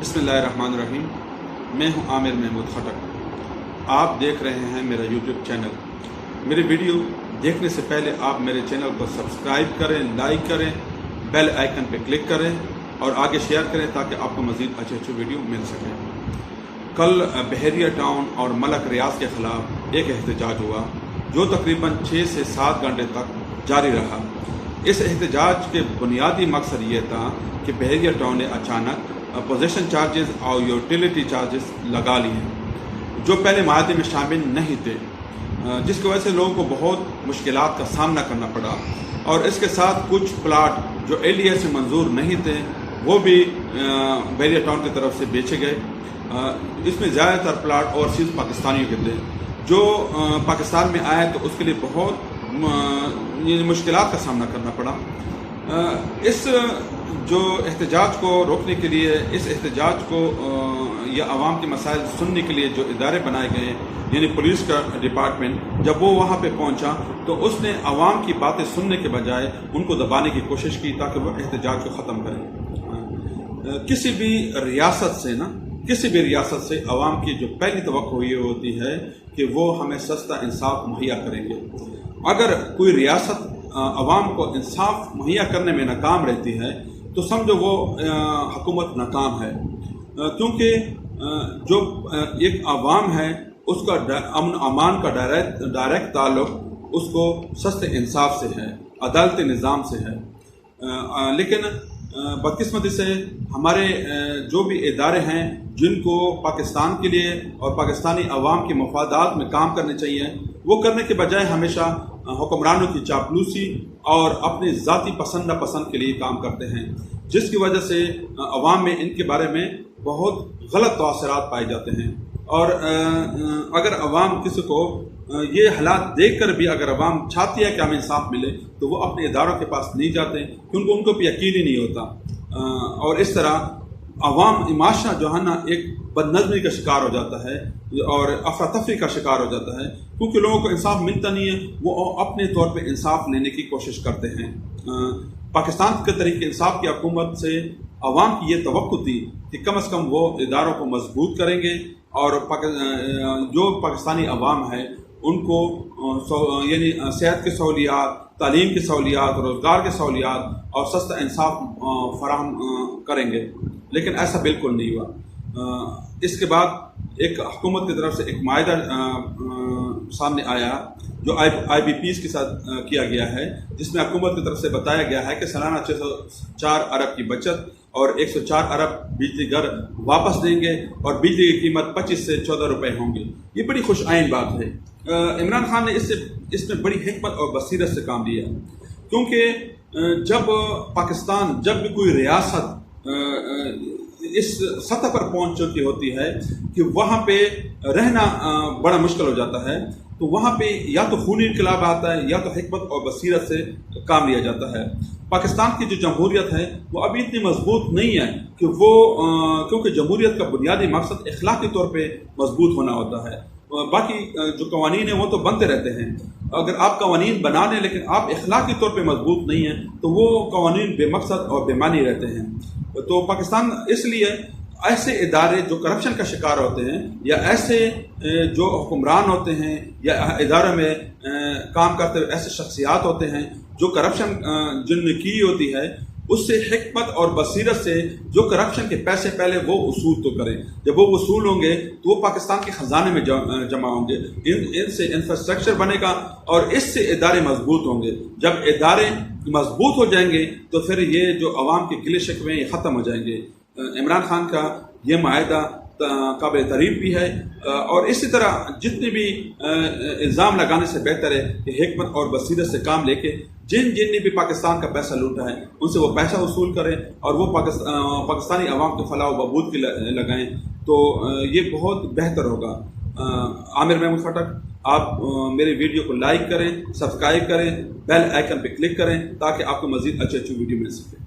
बिस्मिल्लाहिर्रहमानिर्रहीम। मैं हूं आमिर महमूद खटक। आप देख रहे हैं मेरा यूट्यूब चैनल। मेरे वीडियो देखने से पहले आप मेरे चैनल को सब्सक्राइब करें, लाइक करें, बेल आइकन पर क्लिक करें और आगे शेयर करें ताकि आपको मज़ीद अच्छे वीडियो मिल सकें। कल बहरिया टाउन और मलक रियाज के ख़िलाफ़ एक एहतजाज हुआ जो तकरीबन 6 से 7 घंटे तक जारी रहा। इस एहतजाज के बुनियादी मकसद ये था कि बहरिया टाउन ने अचानक पोजेशन चार्जेस और यूटिलिटी चार्जेस लगा लिए जो पहले माहदे में शामिल नहीं थे, जिसकी वजह से लोगों को बहुत मुश्किलात का सामना करना पड़ा। और इसके साथ कुछ प्लाट जो एलिया से मंजूर नहीं थे वो भी बहरिया टाउन की तरफ से बेचे गए। इसमें ज़्यादातर प्लाट ओवरसीज़ पाकिस्तानियों के थे जो पाकिस्तान में आए तो उसके लिए बहुत मुश्किलात का सामना करना पड़ा। इस जो एहतजाज को रोकने के लिए, इस एहतजाज को या आवाम के मसाइल सुनने के लिए जो इदारे बनाए गए यानी पुलिस का डिपार्टमेंट, जब वो वहाँ पे पहुँचा तो उसने आवाम की बातें सुनने के बजाय उनको दबाने की कोशिश की ताकि वो एहतजाज को ख़त्म करें। किसी भी रियासत से आवाम की जो पहली तवक्को ये होती है कि वो हमें सस्ता इंसाफ मुहैया करेंगे। अगर कोई रियासत आवाम को इंसाफ मुहैया करने में नाकाम रहती है तो समझो वो हुकूमत नाकाम है, क्योंकि जो एक आवाम है उसका अमन अमान का डायरेक्ट ताल्लुक उसको सस्ते इंसाफ से है, अदालती निज़ाम से है। लेकिन बदकिस्मती से हमारे जो भी इदारे हैं जिनको पाकिस्तान के लिए और पाकिस्तानी अवाम के मफादात में काम करने चाहिए, वो करने के बजाय हमेशा हुक्मरानों की चापलूसी और अपनी ज़ाती पसंद नापसंद के लिए काम करते हैं, जिसकी वजह से अवाम में इनके बारे में बहुत गलत तअसुरात पाए जाते हैं। और अगर अवाम किसी को ये हालात देख कर भी अगर अवाम चाहती है कि हमें इंसाफ मिले तो वो अपने इदारों के पास नहीं जाते क्योंकि उनको भी यकीन ही नहीं होता। और इस तरह अवाम माशरा जो है ना एक बदनज़मी का शिकार हो जाता है और अफरा तफरी का शिकार हो जाता है, क्योंकि लोगों को इंसाफ मिलता नहीं है। वो अपने तौर पे इंसाफ लेने की कोशिश करते हैं। पाकिस्तान के तरीके इंसाफ की हुकूमत से अवाम की ये तवक्को थी कि कम अज़ कम वो इदारों को मजबूत करेंगे और जो पाकिस्तानी अवाम है उनको यानी सेहत की सहूलियात, तालीम की सहूलियात, रोज़गार की सहूलियात और सस्ता इंसाफ फराहम करेंगे। लेकिन ऐसा बिल्कुल नहीं हुआ। इसके बाद एक हुकूमत की तरफ से एक मायदा सामने आया जो IBPs के साथ किया गया है, जिसमें हुकूमत की तरफ से बताया गया है कि सालाना 604 अरब की बचत और 104 अरब बिजली घर वापस देंगे और बिजली की कीमत 25 से 14 रुपये होंगी। ये बड़ी खुश आइन बात है। इमरान खान ने इसमें बड़ी हिकमत और बसीरत से काम लिया, क्योंकि जब भी कोई रियासत इस सतह पर पहुंच चुकी होती है कि वहाँ पे रहना बड़ा मुश्किल हो जाता है, तो वहाँ पे या तो खूनी इनकलाब आता है या तो हिकमत और बसीरत से काम लिया जाता है। पाकिस्तान की जो जमहूरियत है वो अभी इतनी मजबूत नहीं है कि वो क्योंकि जमहूरियत का बुनियादी मकसद इखलाकी तौर पे मजबूत होना होता है। बाकी जो कवानीन है वो तो बनते रहते हैं। अगर आप कवानीन बना लें लेकिन आप इखलाकी तौर पे मजबूत नहीं हैं तो वो कवानीन बेमकसद और बेमानी रहते हैं। तो पाकिस्तान इसलिए ऐसे इदारे जो करप्शन का शिकार होते हैं या ऐसे जो हुक्मरान होते हैं या इदारे में काम करते हुए ऐसे शख्सियात होते हैं जो करप्शन जिनने की होती है, उससे हिकमत और बसीरत से जो करप्शन के पैसे पहले वो वसूल तो करें। जब वो वसूल होंगे तो वो पाकिस्तान के ख़जाने में जमा होंगे, इनसे इंफ्रास्ट्रक्चर बनेगा और इससे इदारे मजबूत होंगे। जब इदारे मजबूत हो जाएंगे तो फिर ये जो अवाम के गिले शिकवे ये ख़त्म हो जाएंगे। इमरान खान का ये माहिदा काबिल तारीफ भी है और इसी तरह जितने भी इल्ज़ाम लगाने से बेहतर है कि हिकमत और बसीरत से काम लेके जिनने भी पाकिस्तान का पैसा लूटा है उनसे वो पैसा वसूल करें और वो पाकिस्तानी अवाम के फलाह व बहबूद के लगाएं, तो ये बहुत बेहतर होगा। आमिर महमूद खटक, आप मेरे वीडियो को लाइक करें, सब्सक्राइब करें, बेल आइकन पर क्लिक करें ताकि आपको मज़ीद अच्छी वीडियो मिल सके।